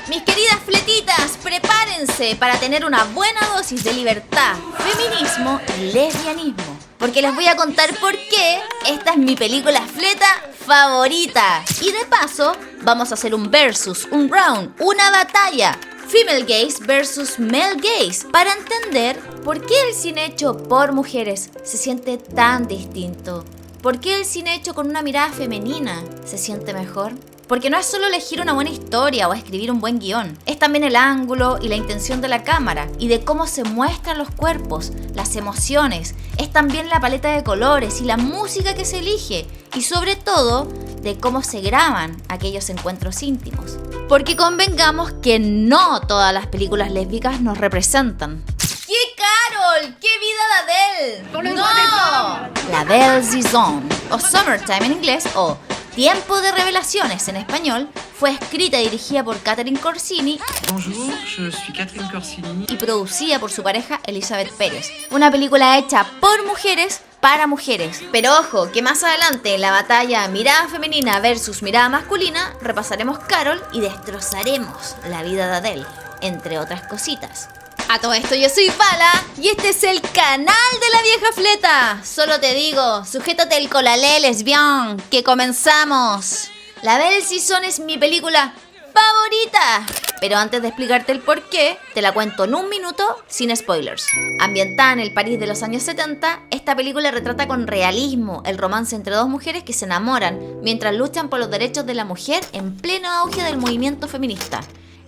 Mis queridas fletitas, prepárense para tener una buena dosis de libertad, feminismo y lesbianismo. Porque les voy a contar por qué esta es mi película fleta favorita. Y de paso, vamos a hacer un versus, un round, una batalla. Female gaze versus male gaze. Para entender por qué el cine hecho por mujeres se siente tan distinto. ¿Por qué el cine hecho con una mirada femenina se siente mejor? Porque no es solo elegir una buena historia o escribir un buen guión. Es también el ángulo y la intención de la cámara y de cómo se muestran los cuerpos, las emociones. Es también la paleta de colores y la música que se elige. Y sobre todo, de cómo se graban aquellos encuentros íntimos. Porque convengamos que no todas las películas lésbicas nos representan. ¡Qué Carol! ¡Qué vida de Adele! ¡No! La Belle Saison, o Summertime en inglés, o Tiempo de Revelaciones en español, fue escrita y dirigida por Catherine Corsini. Bonjour, je suis Catherine Corsini. Y producida por su pareja Elizabeth Pérez. Una película hecha por mujeres para mujeres. Pero ojo, que más adelante en la batalla mirada femenina versus mirada masculina, repasaremos Carol y destrozaremos la vida de Adele, entre otras cositas. A todo esto yo soy Pala y este es el canal de la vieja fleta. Solo te digo, sujétate el colalé lesbian, que comenzamos. La Belle Saison es mi película favorita. Pero antes de explicarte el porqué, te la cuento en un minuto sin spoilers. Ambientada en el París de los años 70, esta película retrata con realismo el romance entre dos mujeres que se enamoran mientras luchan por los derechos de la mujer en pleno auge del movimiento feminista,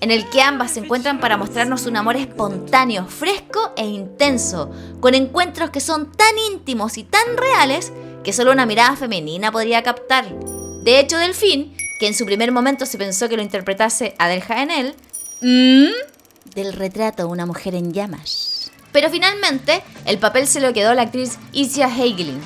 en el que ambas se encuentran para mostrarnos un amor espontáneo, fresco e intenso, con encuentros que son tan íntimos y tan reales que solo una mirada femenina podría captar. De hecho, Delphine, que en su primer momento se pensó que lo interpretase Adèle Haenel, del retrato de una mujer en llamas. Pero finalmente, el papel se lo quedó la actriz Isia Heiglin.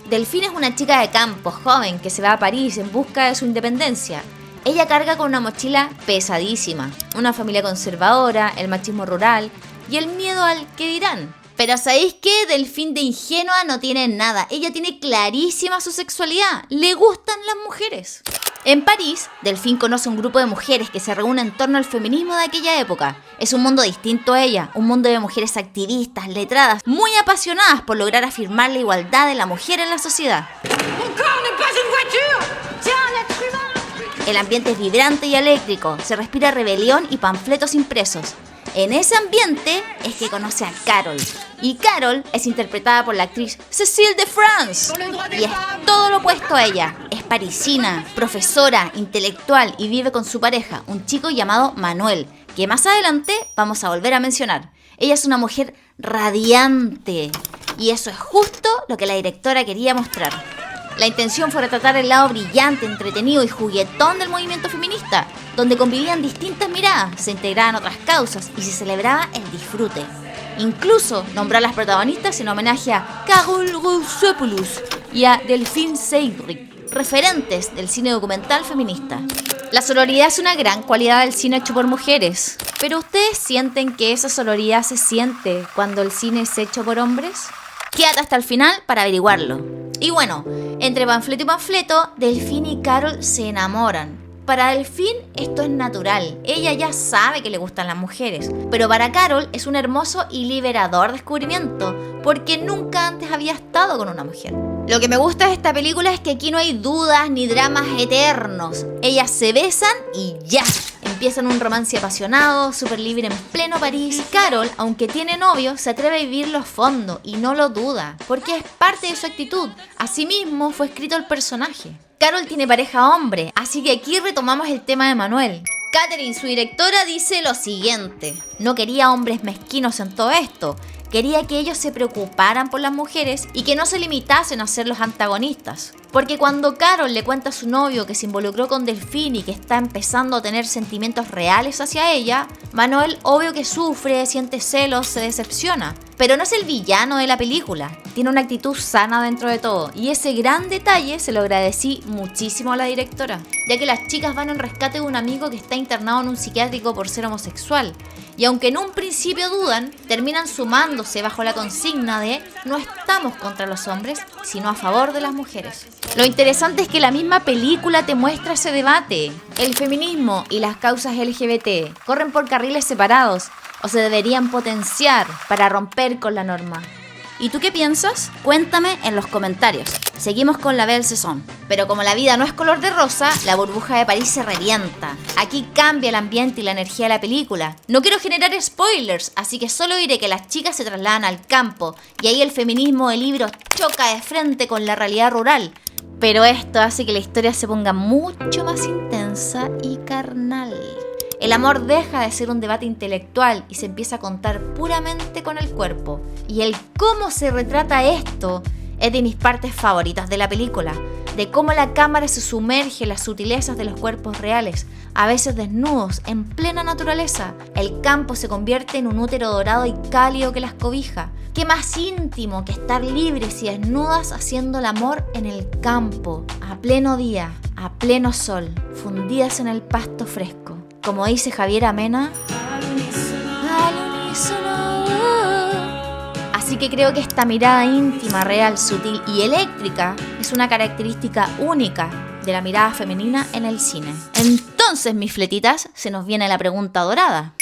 Delphine es una chica de campo, joven, que se va a París en busca de su independencia. Ella carga con una mochila pesadísima, una familia conservadora, el machismo rural y el miedo al que dirán. Pero ¿sabéis qué? Delphine de ingenua no tiene nada. Ella tiene clarísima su sexualidad. Le gustan las mujeres. En París, Delphine conoce un grupo de mujeres que se reúnen en torno al feminismo de aquella época. Es un mundo distinto a ella, un mundo de mujeres activistas, letradas, muy apasionadas por lograr afirmar la igualdad de la mujer en la sociedad. El ambiente es vibrante y eléctrico, se respira rebelión y panfletos impresos. En ese ambiente es que conoce a Carol. Y Carol es interpretada por la actriz Cécile de France. Y es todo lo opuesto a ella. Es parisina, profesora, intelectual y vive con su pareja, un chico llamado Manuel, que más adelante vamos a volver a mencionar. Ella es una mujer radiante. Y eso es justo lo que la directora quería mostrar. La intención fue retratar el lado brillante, entretenido y juguetón del movimiento feminista, donde convivían distintas miradas, se integraban otras causas y se celebraba el disfrute. Incluso nombró a las protagonistas en homenaje a Carole Roussopoulos y a Delphine Seyrig, referentes del cine documental feminista. La sororidad es una gran cualidad del cine hecho por mujeres, pero ¿ustedes sienten que esa sororidad se siente cuando el cine es hecho por hombres? Quédate hasta el final para averiguarlo. Y bueno, entre panfleto y panfleto, Delphine y Carol se enamoran. Para Delphine esto es natural, ella ya sabe que le gustan las mujeres, pero para Carol es un hermoso y liberador descubrimiento, porque nunca antes había estado con una mujer. Lo que me gusta de esta película es que aquí no hay dudas ni dramas eternos, ellas se besan y ya. Empiezan un romance apasionado, súper libre en pleno París. Carol, aunque tiene novio, se atreve a vivirlo a fondo y no lo duda, porque es parte de su actitud. Asimismo, fue escrito el personaje. Carol tiene pareja hombre, así que aquí retomamos el tema de Manuel. Catherine, su directora, dice lo siguiente: no quería hombres mezquinos en todo esto. Quería que ellos se preocuparan por las mujeres y que no se limitasen a ser los antagonistas. Porque cuando Carol le cuenta a su novio que se involucró con Delphine y que está empezando a tener sentimientos reales hacia ella, Manuel obvio que sufre, siente celos, se decepciona. Pero no es el villano de la película, tiene una actitud sana dentro de todo. Y ese gran detalle se lo agradecí muchísimo a la directora, ya que las chicas van en rescate de un amigo que está internado en un psiquiátrico por ser homosexual. Y aunque en un principio dudan, terminan sumándose bajo la consigna de no estamos contra los hombres, sino a favor de las mujeres. Lo interesante es que la misma película te muestra ese debate. El feminismo y las causas LGBT corren por carriles separados o se deberían potenciar para romper con la norma. ¿Y tú qué piensas? Cuéntame en los comentarios. Seguimos con la Belle Saison. Pero como la vida no es color de rosa, la burbuja de París se revienta. Aquí cambia el ambiente y la energía de la película. No quiero generar spoilers, así que solo diré que las chicas se trasladan al campo y ahí el feminismo del libro choca de frente con la realidad rural. Pero esto hace que la historia se ponga mucho más intensa y carnal. El amor deja de ser un debate intelectual y se empieza a contar puramente con el cuerpo. Y el cómo se retrata esto es de mis partes favoritas de la película. De cómo la cámara se sumerge en las sutilezas de los cuerpos reales, a veces desnudos, en plena naturaleza. El campo se convierte en un útero dorado y cálido que las cobija. ¿Qué más íntimo que estar libres y desnudas haciendo el amor en el campo, a pleno día, a pleno sol, fundidas en el pasto fresco? Como dice Javier Amena, al unísono. Así que creo que esta mirada íntima, real, sutil y eléctrica es una característica única de la mirada femenina en el cine. Entonces, mis fletitas, se nos viene la pregunta dorada.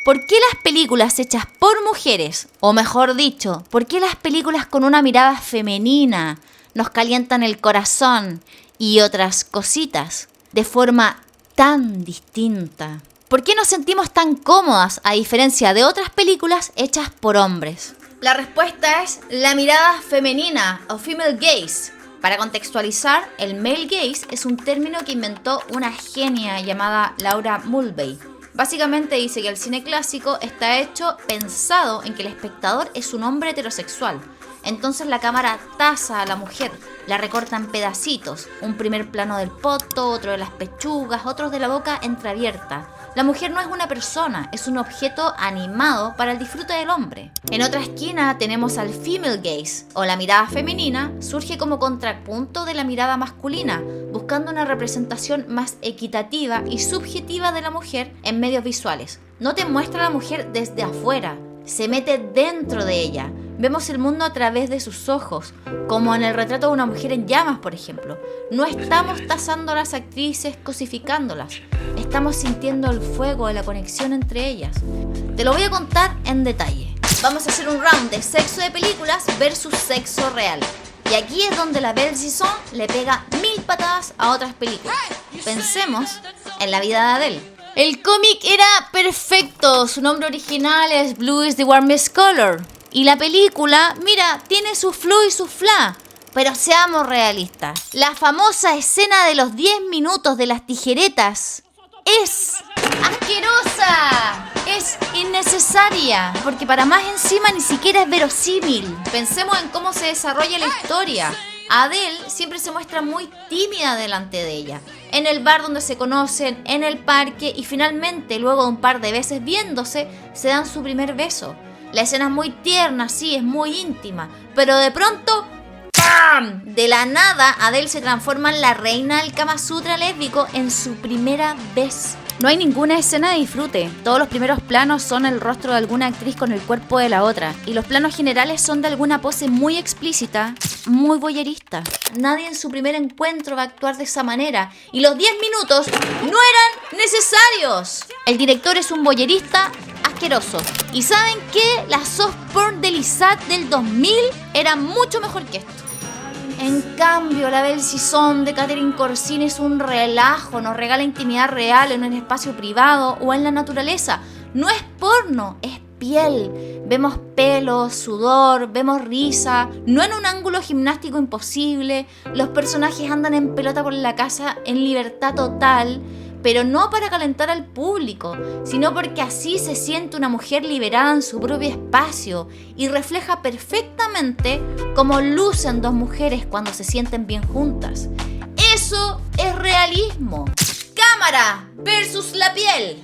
¿Por qué las películas hechas por mujeres, o mejor dicho, por qué las películas con una mirada femenina nos calientan el corazón y otras cositas de forma tan distinta? ¿Por qué nos sentimos tan cómodas a diferencia de otras películas hechas por hombres? La respuesta es la mirada femenina o female gaze. Para contextualizar, el male gaze es un término que inventó una genia llamada Laura Mulvey. Básicamente dice que el cine clásico está hecho pensado en que el espectador es un hombre heterosexual. Entonces la cámara tasa a la mujer, la recorta en pedacitos, un primer plano del poto, otro de las pechugas, otros de la boca entreabierta. La mujer no es una persona, es un objeto animado para el disfrute del hombre. En otra esquina tenemos al female gaze, o la mirada femenina, surge como contrapunto de la mirada masculina, buscando una representación más equitativa y subjetiva de la mujer en medios visuales. No te muestra a la mujer desde afuera, se mete dentro de ella. Vemos el mundo a través de sus ojos, como en el retrato de una mujer en llamas, por ejemplo. No estamos tasando a las actrices, cosificándolas. Estamos sintiendo el fuego de la conexión entre ellas. Te lo voy a contar en detalle. Vamos a hacer un round de sexo de películas versus sexo real. Y aquí es donde la Belle Saison le pega 1000 patadas a otras películas. Pensemos en la vida de Adele. El cómic era perfecto, su nombre original es Blue is the warmest color. Y la película, mira, tiene su flu y su fla. Pero seamos realistas. La famosa escena de los 10 minutos de las tijeretas es asquerosa, es innecesaria, porque para más encima ni siquiera es verosímil. Pensemos en cómo se desarrolla la historia. Adele siempre se muestra muy tímida delante de ella, en el bar donde se conocen, en el parque y finalmente, luego de un par de veces viéndose, se dan su primer beso. La escena es muy tierna, sí, es muy íntima, pero de pronto, ¡pam! De la nada, Adele se transforma en la reina del Kama Sutra lésbico en su primera vez. No hay ninguna escena de disfrute. Todos los primeros planos son el rostro de alguna actriz con el cuerpo de la otra. Y los planos generales son de alguna pose muy explícita, muy voyerista. Nadie en su primer encuentro va a actuar de esa manera. Y los 10 minutos no eran necesarios. El director es un voyerista asqueroso. ¿Y saben qué? La soft porn de Lisat del 2000 era mucho mejor que esto. En cambio, la Belle Saison de Catherine Corsini es un relajo, nos regala intimidad real en un espacio privado o en la naturaleza. No es porno, es piel. Vemos pelo, sudor, vemos risa, no en un ángulo gimnástico imposible. Los personajes andan en pelota por la casa en libertad total, pero no para calentar al público, sino porque así se siente una mujer liberada en su propio espacio y refleja perfectamente cómo lucen dos mujeres cuando se sienten bien juntas. Eso es realismo. Cámara versus la piel.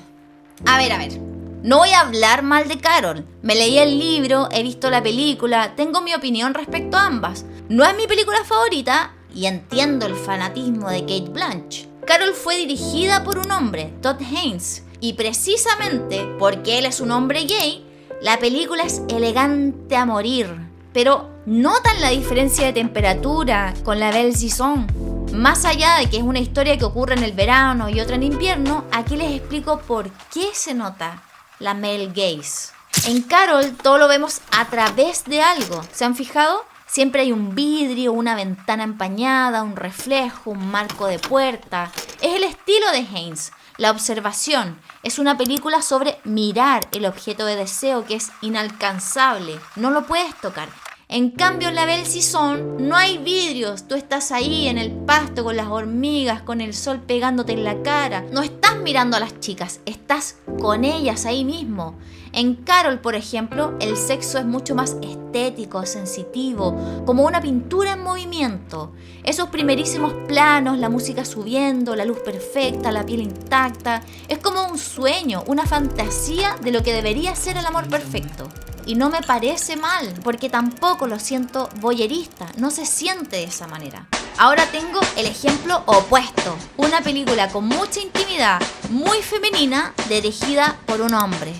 A ver. No voy a hablar mal de Carol. Me leí el libro, he visto la película, tengo mi opinión respecto a ambas. No es mi película favorita y entiendo el fanatismo de Cate Blanchett. Carol fue dirigida por un hombre, Todd Haynes, Y precisamente porque él es un hombre gay, la película es elegante a morir. Pero ¿notan la diferencia de temperatura con La Belle Saison? Más allá de que es una historia que ocurre en el verano y otra en invierno, aquí les explico por qué se nota la male gaze. En Carol todo lo vemos a través de algo. ¿Se han fijado? Siempre hay un vidrio, una ventana empañada, un reflejo, un marco de puerta. Es el estilo de Haynes. La observación es una película sobre mirar el objeto de deseo que es inalcanzable. No lo puedes tocar. En cambio, en La Belle Saison no hay vidrios. Tú estás ahí en el pasto con las hormigas, con el sol pegándote en la cara. No estás mirando a las chicas, estás con ellas ahí mismo. En Carol, por ejemplo, el sexo es mucho más estético, sensitivo, como una pintura en movimiento. Esos primerísimos planos, la música subiendo, la luz perfecta, la piel intacta, es como un sueño, una fantasía de lo que debería ser el amor perfecto. Y no me parece mal, porque tampoco lo siento voyerista, no se siente de esa manera. Ahora tengo el ejemplo opuesto, una película con mucha intimidad, muy femenina, dirigida por un hombre.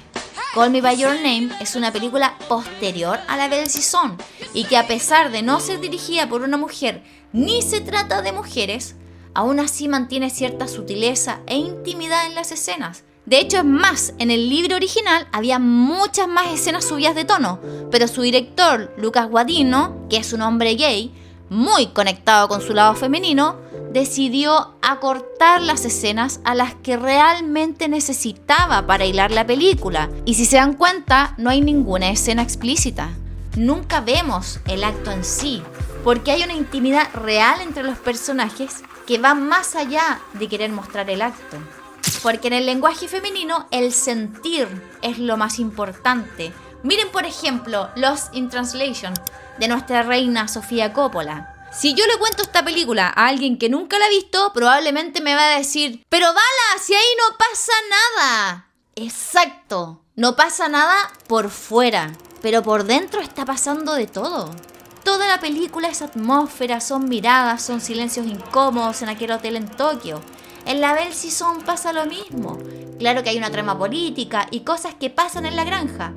Call Me By Your Name es una película posterior a La Belle Saison y que a pesar de no ser dirigida por una mujer ni se trata de mujeres, aún así mantiene cierta sutileza e intimidad en las escenas. De hecho, es más, en el libro original había muchas más escenas subidas de tono, pero su director, Lucas Guadagnino, que es un hombre gay, muy conectado con su lado femenino, decidió acortar las escenas a las que realmente necesitaba para hilar la película. Y si se dan cuenta, no hay ninguna escena explícita. Nunca vemos el acto en sí, porque hay una intimidad real entre los personajes que va más allá de querer mostrar el acto. Porque en el lenguaje femenino el sentir es lo más importante. Miren por ejemplo Lost in Translation de nuestra reina Sofía Coppola. Si yo le cuento esta película a alguien que nunca la ha visto, probablemente me va a decir: pero Bala, si ahí no pasa nada. Exacto, no pasa nada por fuera, pero por dentro está pasando de todo. Toda la película es atmósfera, son miradas, son silencios incómodos en aquel hotel en Tokio. En La Belle Saison pasa lo mismo. Claro que hay una trama política y cosas que pasan en la granja,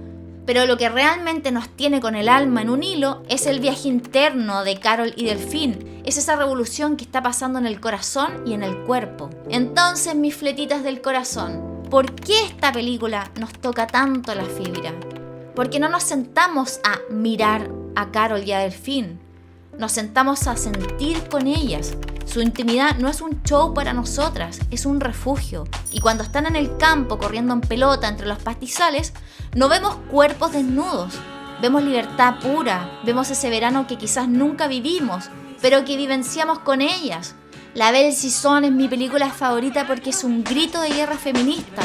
pero lo que realmente nos tiene con el alma en un hilo es el viaje interno de Carol y Delfín. Es esa revolución que está pasando en el corazón y en el cuerpo. Entonces, mis fletitas del corazón, ¿por qué esta película nos toca tanto la fibra? Porque no nos sentamos a mirar a Carol y a Delfín. Nos sentamos a sentir con ellas. Su intimidad no es un show para nosotras, es un refugio. Y cuando están en el campo corriendo en pelota entre los pastizales, no vemos cuerpos desnudos, vemos libertad pura, vemos ese verano que quizás nunca vivimos, pero que vivenciamos con ellas. La Belle Saison es mi película favorita porque es un grito de guerra feminista,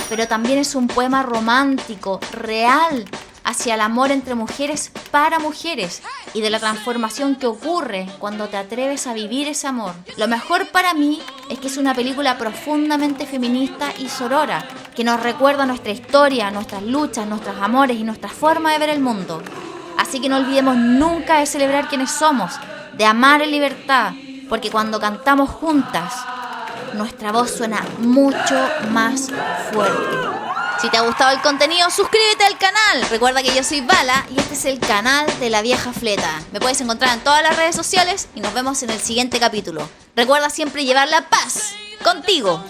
pero también es un poema romántico, real, hacia el amor entre mujeres para mujeres y de la transformación que ocurre cuando te atreves a vivir ese amor. Lo mejor para mí es que es una película profundamente feminista y sorora, que nos recuerda nuestra historia, nuestras luchas, nuestros amores y nuestra forma de ver el mundo. Así que no olvidemos nunca de celebrar quienes somos, de amar en libertad, porque cuando cantamos juntas, nuestra voz suena mucho más fuerte. Si te ha gustado el contenido, suscríbete al canal. Recuerda que yo soy Bala y este es el canal de La Vieja Fleta. Me puedes encontrar en todas las redes sociales y nos vemos en el siguiente capítulo. Recuerda siempre llevar la paz contigo.